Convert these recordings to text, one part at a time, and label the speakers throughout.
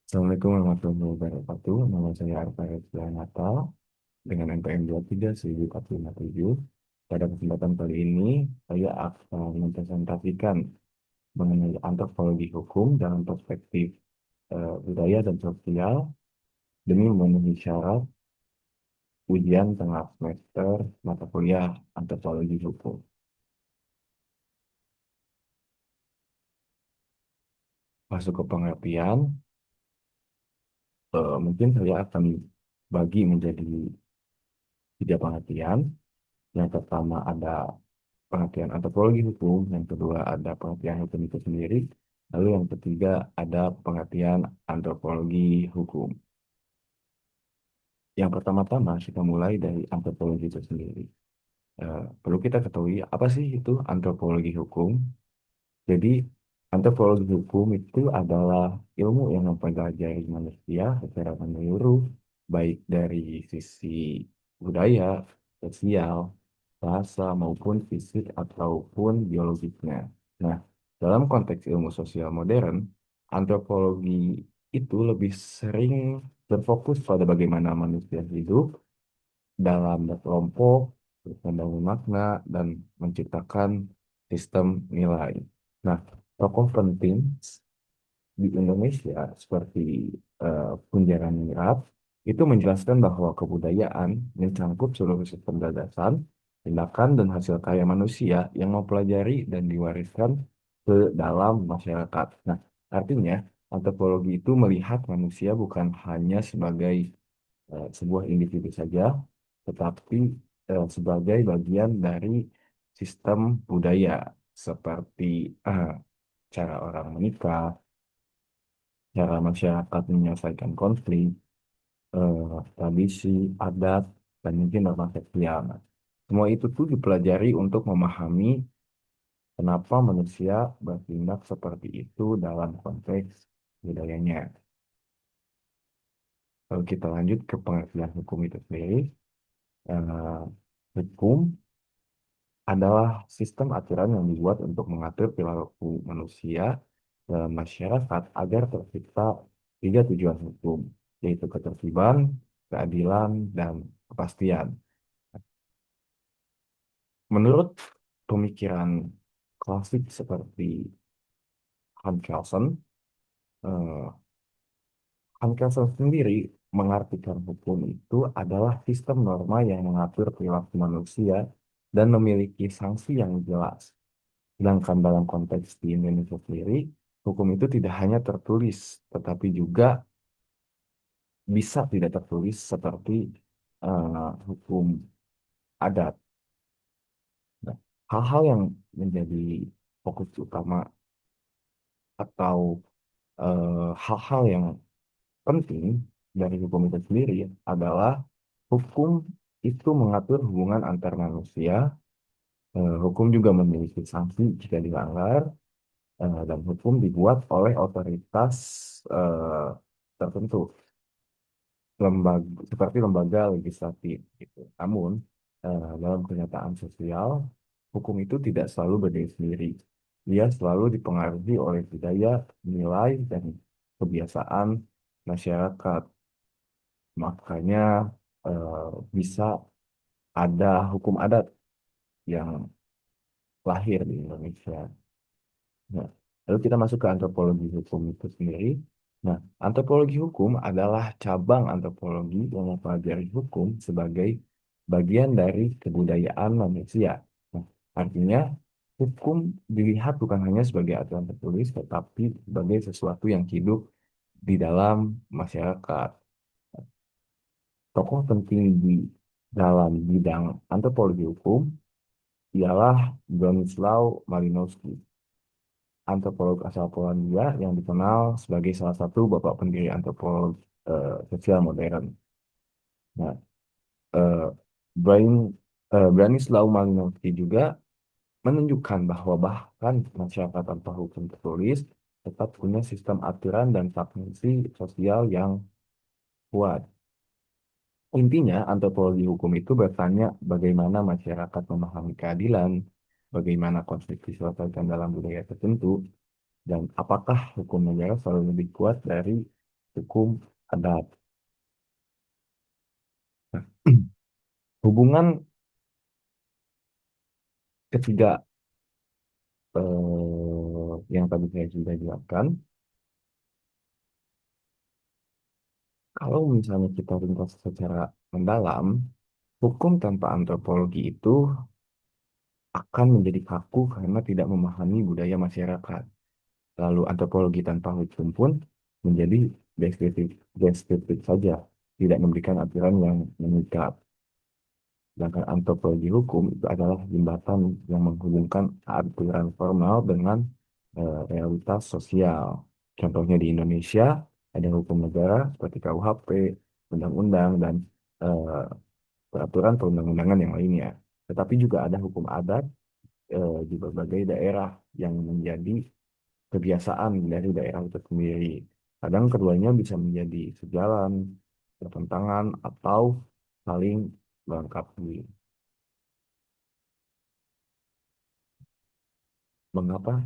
Speaker 1: Assalamualaikum warahmatullahi wabarakatuh. Nama saya Arta Natal dengan NPM 231457. Pada kesempatan kali ini, saya akan mempresentasikan mengenai antropologi hukum dalam perspektif budaya dan sosial demi memenuhi syarat ujian tengah semester mata kuliah antropologi hukum. Masuk ke pengertian, mungkin saya akan bagi menjadi tiga pengertian. Yang pertama ada pengertian antropologi hukum, yang kedua ada pengertian hukum itu sendiri, lalu yang ketiga ada pengertian antropologi hukum. Yang pertama-tama kita mulai dari antropologi itu sendiri. Perlu kita ketahui apa sih itu antropologi hukum. Jadi antropologi hukum itu adalah ilmu yang mempelajari manusia secara menyeluruh, baik dari sisi budaya, sosial, bahasa maupun fisik ataupun biologisnya. Nah, dalam konteks ilmu sosial modern, antropologi itu lebih sering berfokus pada bagaimana manusia hidup dalam berkelompok, membangun makna, dan menciptakan sistem nilai. Nah, tokoh penting di Indonesia seperti Punjaran Mirat itu menjelaskan bahwa kebudayaan mencangkup seluruh sistem gagasan, tindakan, dan hasil karya manusia yang mempelajari dan diwariskan ke dalam masyarakat. Nah, artinya antropologi itu melihat manusia bukan hanya sebagai sebuah individu saja, tetapi sebagai bagian dari sistem budaya seperti cara orang menikah, cara masyarakat menyelesaikan konflik, tradisi, adat, dan mungkin norma sosial. Nah, semua itu tuh dipelajari untuk memahami kenapa manusia bertindak seperti itu dalam konteks budayanya. Kalau kita lanjut ke pengertian hukum itu sendiri, eh, hukum adalah sistem aturan yang dibuat untuk mengatur perilaku manusia dalam masyarakat agar tercipta tiga tujuan hukum, yaitu ketertiban, keadilan, dan kepastian. Menurut pemikiran klasik seperti Hans Kelsen, eh, Hans Kelsen sendiri mengartikan hukum itu adalah sistem norma yang mengatur perilaku manusia dan memiliki sanksi yang jelas. Sedangkan dalam konteks di Indonesia sendiri, hukum itu tidak hanya tertulis, tetapi juga bisa tidak tertulis seperti hukum adat. Nah, hal-hal yang menjadi fokus utama atau hal-hal yang penting dari hukum itu sendiri adalah hukum itu mengatur hubungan antar manusia, hukum juga memiliki sanksi jika dilanggar, dan hukum dibuat oleh otoritas eh, tertentu, lembaga seperti lembaga legislatif gitu. Namun dalam kenyataan sosial, hukum itu tidak selalu berdiri sendiri. Dia selalu dipengaruhi oleh budaya, nilai, dan kebiasaan masyarakat. Makanya eh, bisa ada hukum adat yang lahir di Indonesia. Nah, lalu kita masuk ke antropologi hukum itu sendiri. Nah, antropologi hukum adalah cabang antropologi yang mempelajari hukum sebagai bagian dari kebudayaan manusia. Nah, artinya hukum dilihat bukan hanya sebagai aturan tertulis, tetapi sebagai sesuatu yang hidup di dalam masyarakat. Tokoh penting di dalam bidang antropologi hukum ialah Bronislaw Malinowski, antropolog asal Polandia yang dikenal sebagai salah satu bapak pendiri antropologi sosial modern. Nah, eh, Brain, Branislaw Malinowski juga menunjukkan bahwa bahkan masyarakat tanpa hukum tertulis tetap punya sistem aturan dan fungsi sosial yang kuat. Intinya, antropologi hukum itu bertanya bagaimana masyarakat memahami keadilan, bagaimana konflik diselesaikan dalam budaya tertentu, dan apakah hukum negara selalu lebih kuat dari hukum adat. Nah, hubungan ketiga yang tadi saya sudah jelaskan, kalau misalnya kita ringkas secara mendalam, hukum tanpa antropologi itu akan menjadi kaku karena tidak memahami budaya masyarakat. Lalu antropologi tanpa hukum pun menjadi deskriptif, deskriptif saja, tidak memberikan aturan yang mengikat. Sedangkan antropologi hukum itu adalah jembatan yang menghubungkan aturan formal dengan realitas sosial. Contohnya di Indonesia ada hukum negara seperti KUHP, undang-undang, dan eh, peraturan perundang-undangan yang lainnya. Tetapi juga ada hukum adat di berbagai daerah yang menjadi kebiasaan dari daerah itu sendiri. Kadang keduanya bisa menjadi sejalan, bertentangan, atau saling melengkapi. Mengapa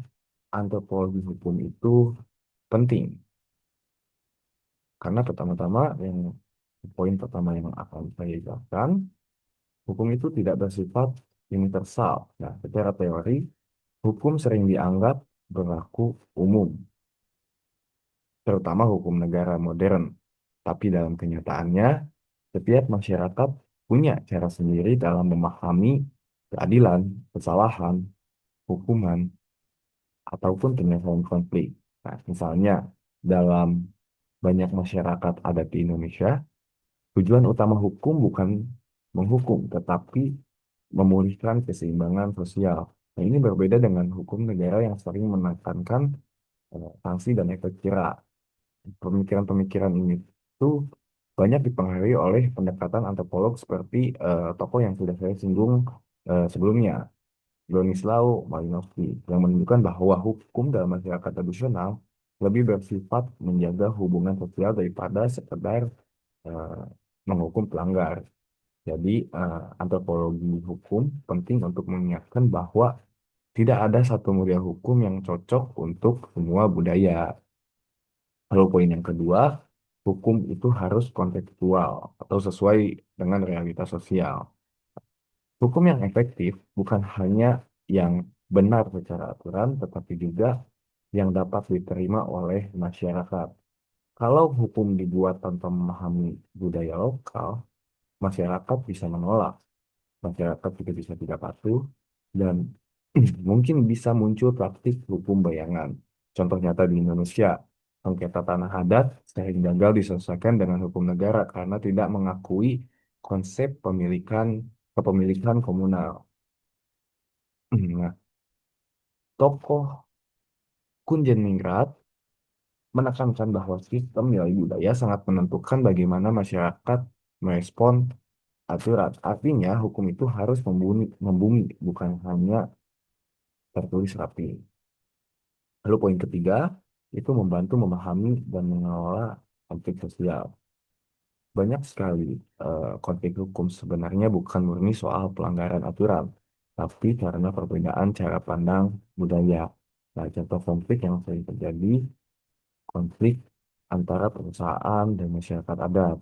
Speaker 1: antropologi hukum itu penting? Karena pertama-tama yang poin pertama yang akan saya jelaskan, hukum itu tidak bersifat universal. Nah, secara teori, hukum sering dianggap berlaku umum, terutama hukum negara modern. Tapi dalam kenyataannya, setiap masyarakat punya cara sendiri dalam memahami keadilan, kesalahan, hukuman, ataupun penyelesaian konflik. Nah, misalnya dalam banyak masyarakat adat di Indonesia, tujuan utama hukum bukan menghukum, tetapi memulihkan keseimbangan sosial. Nah, ini berbeda dengan hukum negara yang sering menekankan sanksi dan efek jera. Pemikiran-pemikiran ini tuh banyak dipengaruhi oleh pendekatan antropolog seperti tokoh yang sudah saya singgung sebelumnya, Bronislaw Malinowski, yang menunjukkan bahwa hukum dalam masyarakat tradisional lebih bersifat menjaga hubungan sosial daripada sekedar eh, menghukum pelanggar. Jadi, antropologi hukum penting untuk mengingatkan bahwa tidak ada satu model hukum yang cocok untuk semua budaya. Lalu poin yang kedua, hukum itu harus kontekstual atau sesuai dengan realitas sosial. Hukum yang efektif bukan hanya yang benar secara aturan, tetapi juga yang dapat diterima oleh masyarakat. Kalau hukum dibuat tanpa memahami budaya lokal, masyarakat bisa menolak, masyarakat juga bisa tidak patuh, dan mungkin bisa muncul praktik hukum bayangan. Contoh nyata di Indonesia, sengketa tanah adat sering gagal diselesaikan dengan hukum negara karena tidak mengakui konsep kepemilikan komunal. Nah, tokoh Kunjeningrat menekankan bahwa sistem nilai budaya sangat menentukan bagaimana masyarakat merespon aturan. Artinya, hukum itu harus membumi, bukan hanya tertulis rapi. Lalu poin ketiga, itu membantu memahami dan mengelola konflik sosial. Banyak sekali konflik hukum sebenarnya bukan murni soal pelanggaran aturan, tapi karena perbedaan cara pandang budaya. Nah, contoh konflik yang sering terjadi, konflik antara perusahaan dan masyarakat adat,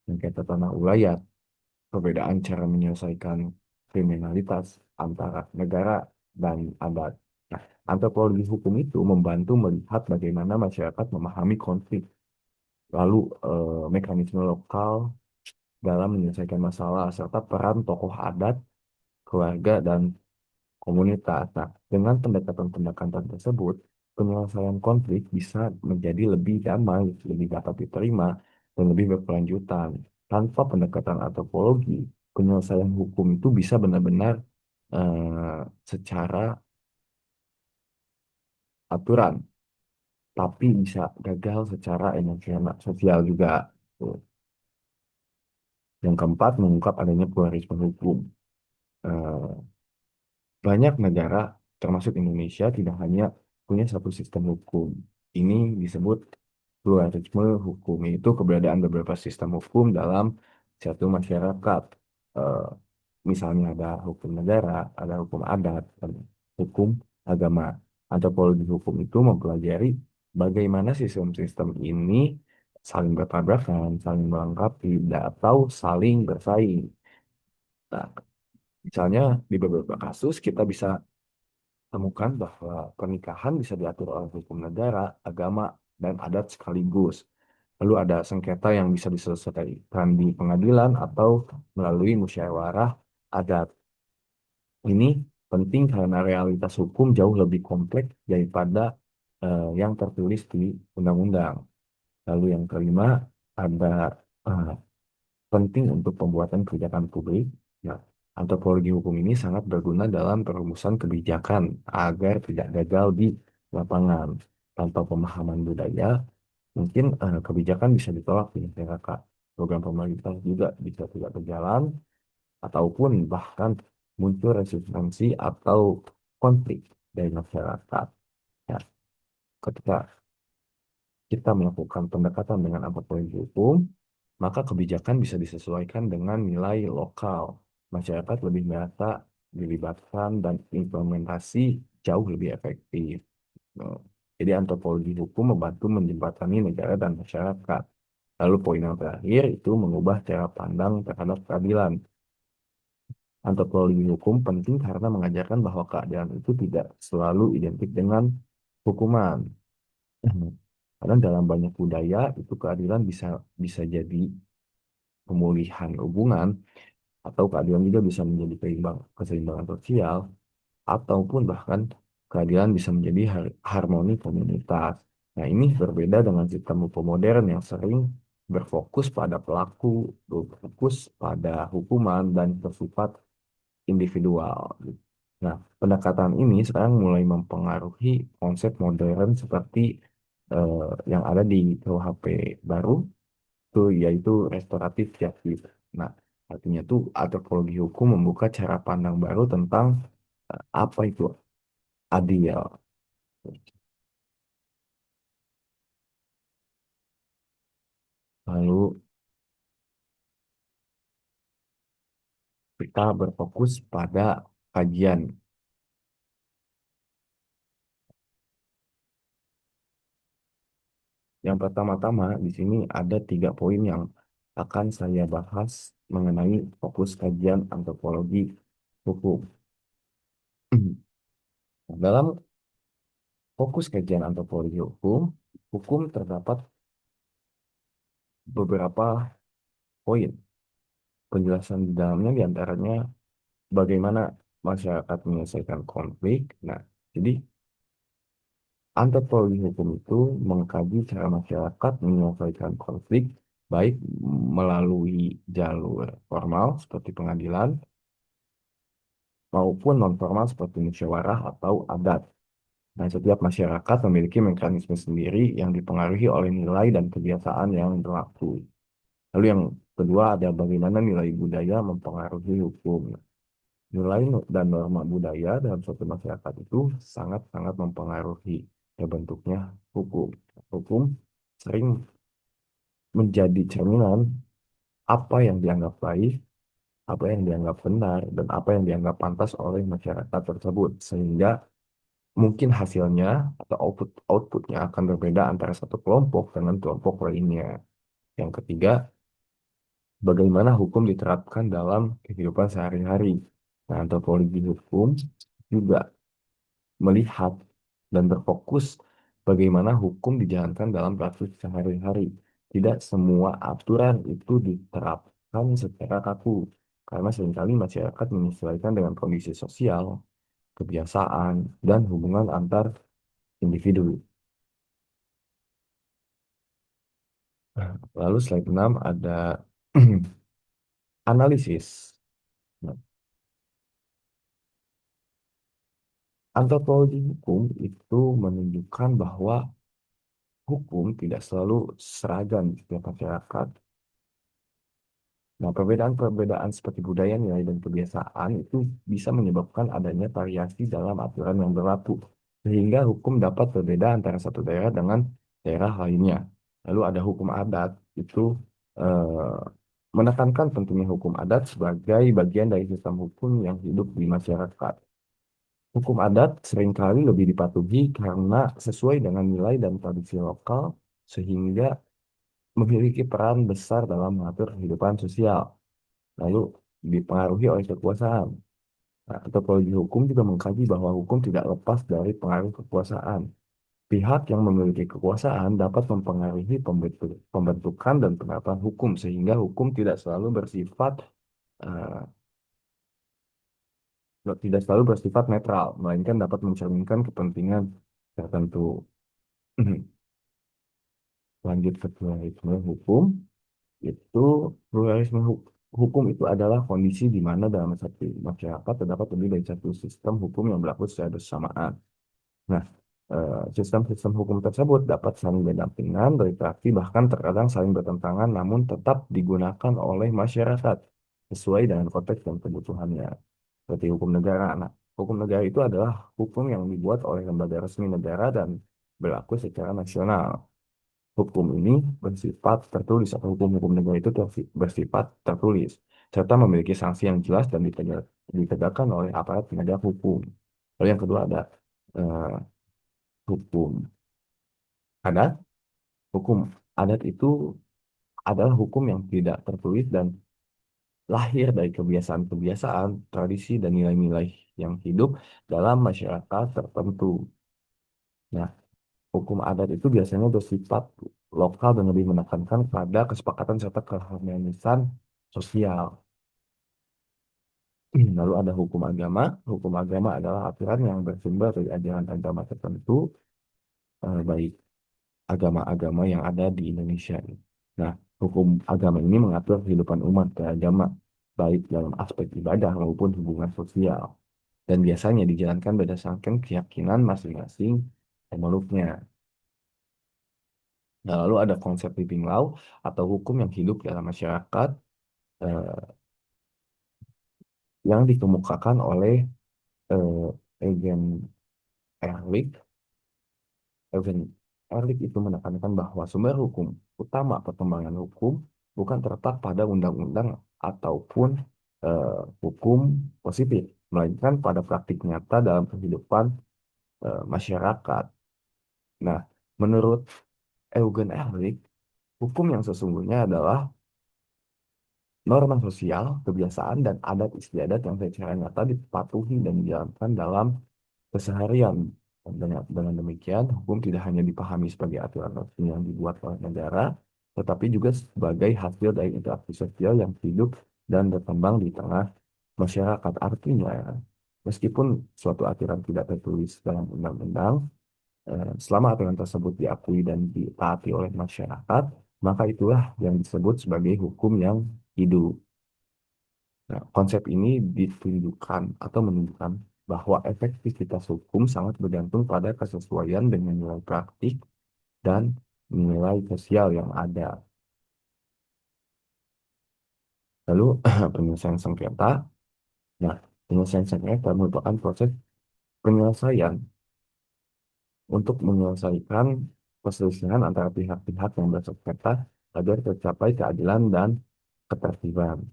Speaker 1: sengketa tanah ulayat, perbedaan cara menyelesaikan kriminalitas antara negara dan adat. Nah, antropologi hukum itu membantu melihat bagaimana masyarakat memahami konflik, lalu mekanisme lokal dalam menyelesaikan masalah, serta peran tokoh adat, keluarga, dan komunitas. Nah, dengan pendekatan-pendekatan tersebut, penyelesaian konflik bisa menjadi lebih damai, lebih dapat diterima, dan lebih berkelanjutan. Tanpa pendekatan antropologi, penyelesaian hukum itu bisa benar-benar secara aturan, tapi bisa gagal secara emosional, sosial juga. Tuh. Yang keempat, mengungkap adanya pluralisme hukum. Eh, Banyak negara, termasuk Indonesia, tidak hanya punya satu sistem hukum. Ini disebut pluralisme hukum, yaitu keberadaan beberapa sistem hukum dalam satu masyarakat. Eh, Misalnya ada hukum negara, ada hukum adat, dan hukum agama. Antropologi hukum itu mempelajari bagaimana sistem-sistem ini saling bertabrakan, saling melengkapi, atau saling bersaing. Nah, misalnya di beberapa kasus kita bisa temukan bahwa pernikahan bisa diatur oleh hukum negara, agama, dan adat sekaligus. Lalu ada sengketa yang bisa diselesaikan di pengadilan atau melalui musyawarah adat. Ini penting karena realitas hukum jauh lebih kompleks daripada yang tertulis di undang-undang. Lalu yang kelima, ada eh, penting untuk pembuatan kebijakan publik. Ya, antropologi hukum ini sangat berguna dalam perumusan kebijakan agar tidak gagal di lapangan. Tanpa pemahaman budaya, mungkin kebijakan bisa ditolak di masyarakat. Program pemerintah juga bisa tidak berjalan, ataupun bahkan muncul resistensi atau konflik dari masyarakat. Ya, ketika kita melakukan pendekatan dengan antropologi hukum, maka kebijakan bisa disesuaikan dengan nilai lokal. Masyarakat lebih merata dilibatkan dan implementasi jauh lebih efektif. Nah, jadi antropologi hukum membantu menjembatani negara dan masyarakat. Lalu poin yang terakhir itu mengubah cara pandang terhadap keadilan. Antropologi hukum penting karena mengajarkan bahwa keadilan itu tidak selalu identik dengan hukuman. Karena dalam banyak budaya itu keadilan bisa bisa jadi pemulihan hubungan, atau keadilan juga bisa menjadi keseimbangan sosial, ataupun bahkan keadilan bisa menjadi harmoni komunitas. Nah, ini berbeda dengan sistem hukum modern yang sering berfokus pada pelaku, berfokus pada hukuman, dan bersifat individual. Nah, pendekatan ini sekarang mulai mempengaruhi konsep modern seperti yang ada di KUHP baru, itu yaitu restoratif justice. Nah, artinya tuh antropologi hukum membuka cara pandang baru tentang apa itu adil. Lalu kita berfokus pada kajian. Yang pertama-tama di sini ada 3 poin yang akan saya bahas mengenai fokus kajian antropologi hukum. Dalam fokus kajian antropologi hukum, hukum terdapat beberapa poin. Penjelasan di dalamnya diantaranya bagaimana masyarakat menyelesaikan konflik. Nah, jadi antropologi hukum itu mengkaji cara masyarakat menyelesaikan konflik baik melalui jalur formal seperti pengadilan maupun non-formal seperti musyawarah atau adat. Nah, setiap masyarakat memiliki mekanisme sendiri yang dipengaruhi oleh nilai dan kebiasaan yang berlaku. Lalu yang kedua ada bagaimana nilai budaya mempengaruhi hukum. Nilai dan norma budaya dalam suatu masyarakat itu sangat-sangat mempengaruhi terbentuknya hukum. Hukum sering menjadi cerminan apa yang dianggap baik, apa yang dianggap benar, dan apa yang dianggap pantas oleh masyarakat tersebut. Sehingga mungkin hasilnya atau outputnya akan berbeda antara satu kelompok dengan kelompok lainnya. Yang ketiga, bagaimana hukum diterapkan dalam kehidupan sehari-hari. Nah, antropologi hukum juga melihat dan berfokus bagaimana hukum dijalankan dalam praktik sehari-hari. Tidak semua aturan itu diterapkan secara kaku, karena seringkali masyarakat menyesuaikan dengan kondisi sosial, kebiasaan, dan hubungan antar individu. Lalu slide 6 ada analisis. Nah, antropologi hukum itu menunjukkan bahwa hukum tidak selalu seragam di setiap masyarakat. Nah, perbedaan-perbedaan seperti budaya, nilai, dan kebiasaan itu bisa menyebabkan adanya variasi dalam aturan yang berlaku, sehingga hukum dapat berbeda antara satu daerah dengan daerah lainnya. Lalu ada hukum adat, itu eh, menekankan pentingnya hukum adat sebagai bagian dari sistem hukum yang hidup di masyarakat. Hukum adat seringkali lebih dipatuhi karena sesuai dengan nilai dan tradisi lokal, sehingga memiliki peran besar dalam mengatur kehidupan sosial, lalu dipengaruhi oleh kekuasaan. Nah, antropologi hukum juga mengkaji bahwa hukum tidak lepas dari pengaruh kekuasaan. Pihak yang memiliki kekuasaan dapat mempengaruhi pembentukan dan penerapan hukum, sehingga hukum eh, tidak selalu bersifat netral, melainkan dapat mencerminkan kepentingan tertentu. Lanjut ke pluralisme hukum, itu pluralisme hukum itu adalah kondisi di mana dalam satu masyarakat terdapat lebih dari satu sistem hukum yang berlaku secara bersamaan. Nah, sistem-sistem hukum tersebut dapat saling berdampingan, berinteraksi, bahkan terkadang saling bertentangan, namun tetap digunakan oleh masyarakat sesuai dengan konteks dan kebutuhannya. Seperti hukum negara. Nah, hukum negara itu adalah hukum yang dibuat oleh lembaga resmi negara dan berlaku secara nasional. Hukum ini bersifat tertulis atau hukum-hukum negara itu bersifat tertulis serta memiliki sanksi yang jelas dan ditegakkan oleh aparat penegak hukum. Lalu yang kedua ada eh, hukum adat. Hukum adat itu adalah hukum yang tidak tertulis dan lahir dari kebiasaan-kebiasaan, tradisi, dan nilai-nilai yang hidup dalam masyarakat tertentu. Nah, hukum adat itu biasanya bersifat lokal dan lebih menekankan pada kesepakatan serta keharmonisan sosial. Lalu ada hukum agama. Hukum agama adalah aturan yang bersumber dari ajaran agama tertentu, baik agama-agama yang ada di Indonesia. Nah, hukum agama ini mengatur kehidupan umat beragama, baik dalam aspek ibadah maupun hubungan sosial, dan biasanya dijalankan berdasarkan keyakinan masing-masing pemeluknya. Nah, lalu ada konsep living law atau hukum yang hidup dalam masyarakat, eh, yang dikemukakan oleh eh, Eugen Ehrlich. Eugen Ehrlich itu menekankan bahwa sumber hukum utama perkembangan hukum bukan terletak pada undang-undang ataupun hukum positif, melainkan pada praktik nyata dalam kehidupan masyarakat. Nah, menurut Eugen Ehrlich, hukum yang sesungguhnya adalah norma sosial, kebiasaan, dan adat istiadat yang secara nyata dipatuhi dan dijalankan dalam keseharian. Dengan demikian, hukum tidak hanya dipahami sebagai aturan resmi yang dibuat oleh negara, tetapi juga sebagai hasil dari interaksi sosial yang hidup dan berkembang di tengah masyarakat. Artinya, meskipun suatu aturan tidak tertulis dalam undang-undang, selama aturan tersebut diakui dan ditaati oleh masyarakat, maka itulah yang disebut sebagai hukum yang hidup. Nah, konsep ini ditunjukkan atau menunjukkan bahwa efektivitas hukum sangat bergantung pada kesesuaian dengan nilai praktik dan nilai sosial yang ada. Lalu, penyelesaian sengketa. Nah, penyelesaian sengketa merupakan proses penyelesaian untuk menyelesaikan perselisihan antara pihak-pihak yang bersengketa agar tercapai keadilan dan ketertiban.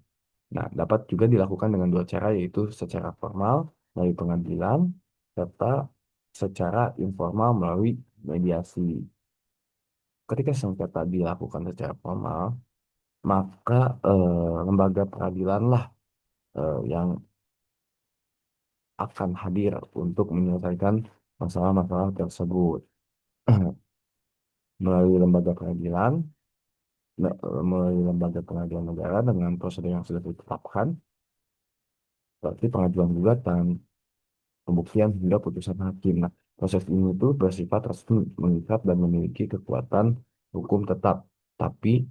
Speaker 1: Nah, dapat juga dilakukan dengan dua cara, yaitu secara formal melalui pengadilan, serta secara informal melalui mediasi. Ketika sengketa dilakukan secara formal, maka lembaga peradilan lah yang akan hadir untuk menyelesaikan masalah-masalah tersebut. Melalui lembaga peradilan, melalui lembaga pengadilan negara dengan prosedur yang sudah ditetapkan, berarti pengajuan gugatan, pembuktian hingga putusan hakim. Nah, proses ini itu bersifat resmi, mengikat dan memiliki kekuatan hukum tetap, tapi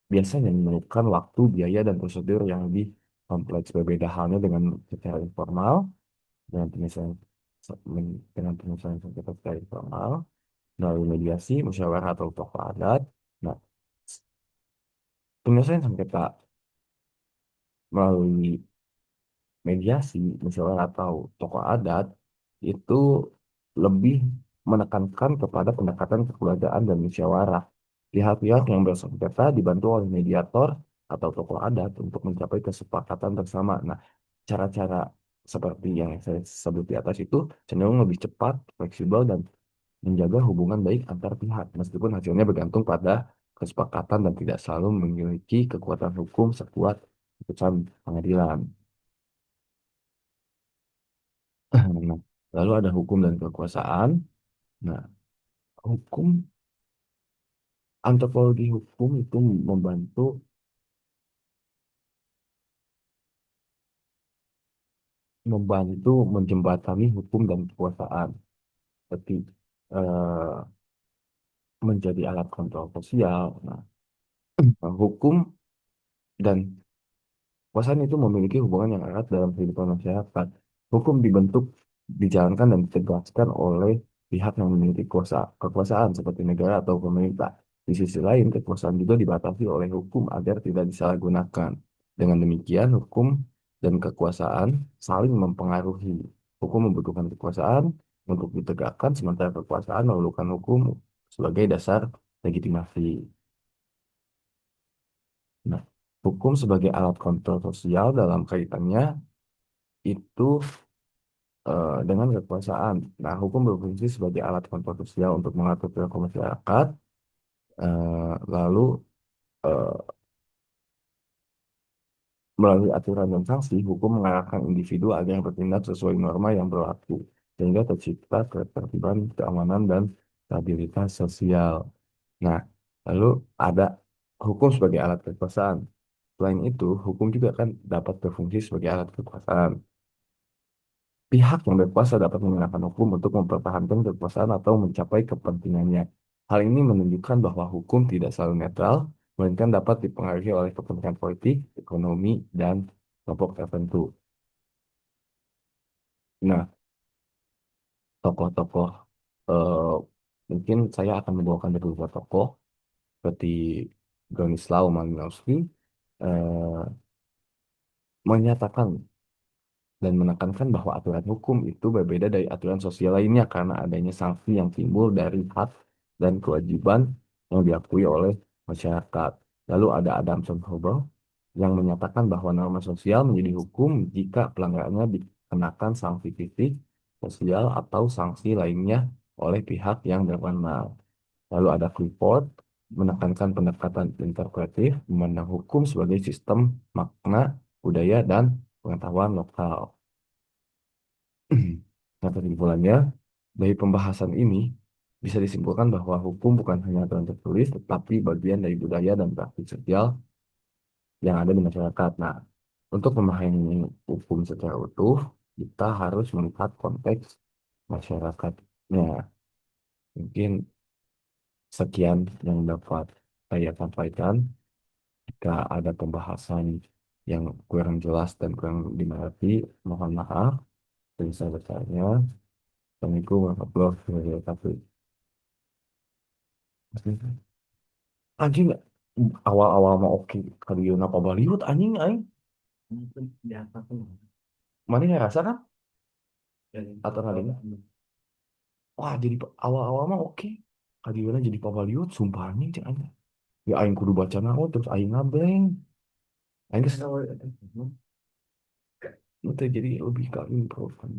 Speaker 1: biasanya memerlukan waktu, biaya, dan prosedur yang lebih kompleks. Berbeda halnya dengan secara informal, dengan penyelesaian dengan penyelesaian sengketa secara informal, melalui mediasi, musyawarah atau tokoh adat. Nah, penyelesaian sengketa melalui mediasi, musyawarah atau tokoh adat itu lebih menekankan kepada pendekatan kekeluargaan dan musyawarah. Pihak-pihak yang bersengketa dibantu oleh mediator atau tokoh adat untuk mencapai kesepakatan bersama. Nah, cara-cara seperti yang saya sebut di atas itu cenderung lebih cepat, fleksibel, dan menjaga hubungan baik antar pihak, meskipun hasilnya bergantung pada kesepakatan dan tidak selalu memiliki kekuatan hukum sekuat putusan pengadilan. Nah, lalu ada hukum dan kekuasaan. Nah, hukum, antropologi hukum itu membantu menjembatani hukum dan kekuasaan seperti eh, menjadi alat kontrol sosial. Nah, hukum dan kekuasaan itu memiliki hubungan yang erat dalam kehidupan masyarakat. Hukum dibentuk, dijalankan, dan ditegaskan oleh pihak yang memiliki kekuasaan seperti negara atau pemerintah. Di sisi lain, kekuasaan juga dibatasi oleh hukum agar tidak disalahgunakan. Dengan demikian, hukum dan kekuasaan saling mempengaruhi. Hukum membutuhkan kekuasaan untuk ditegakkan, sementara kekuasaan memerlukan hukum sebagai dasar legitimasi. Nah, hukum sebagai alat kontrol sosial dalam kaitannya itu dengan kekuasaan. Nah, hukum berfungsi sebagai alat kontrol sosial untuk mengatur perilaku masyarakat, lalu eh, melalui aturan dan sanksi, hukum mengarahkan individu agar bertindak sesuai norma yang berlaku, sehingga tercipta ketertiban, keamanan, dan stabilitas sosial. Nah, lalu ada hukum sebagai alat kekuasaan. Selain itu, hukum juga kan dapat berfungsi sebagai alat kekuasaan. Pihak yang berkuasa dapat menggunakan hukum untuk mempertahankan kekuasaan atau mencapai kepentingannya. Hal ini menunjukkan bahwa hukum tidak selalu netral, melainkan dapat dipengaruhi oleh kepentingan politik, ekonomi, dan kelompok tertentu. Nah, tokoh-tokoh, eh, mungkin saya akan membawakan beberapa tokoh seperti Bronislaw Malinowski, eh, menyatakan dan menekankan bahwa aturan hukum itu berbeda dari aturan sosial lainnya karena adanya sanksi yang timbul dari hak dan kewajiban yang diakui oleh masyarakat. Lalu ada Adamson Hobel yang menyatakan bahwa norma sosial menjadi hukum jika pelanggarannya dikenakan sanksi fisik, sosial, atau sanksi lainnya oleh pihak yang berwenang. Lalu ada Clifford menekankan pendekatan interpretif, memandang hukum sebagai sistem makna, budaya, dan pengetahuan lokal. Nah, kesimpulannya, dari pembahasan ini bisa disimpulkan bahwa hukum bukan hanya aturan tertulis, tetapi bagian dari budaya dan praktik sosial yang ada di masyarakat. Nah, untuk memahami hukum secara utuh, kita harus melihat konteks masyarakatnya. Mungkin sekian yang dapat saya sampaikan. Jika ada pembahasan yang kurang jelas dan kurang dimengerti, mohon maaf. Bisa bertanya. Assalamualaikum warahmatullahi wabarakatuh. Anjing, awal-awal mah oke kali apa Bollywood anjing aing. Mana nggak rasa kan? Atau nggak dengar? Wah, jadi awal-awal mah oke. Kali jadi Pak Bollywood sumpah anjing cek anjing. Ya aing kudu baca naon terus aing ngabeng. Aing geus itu jadi lebih ke improve kan.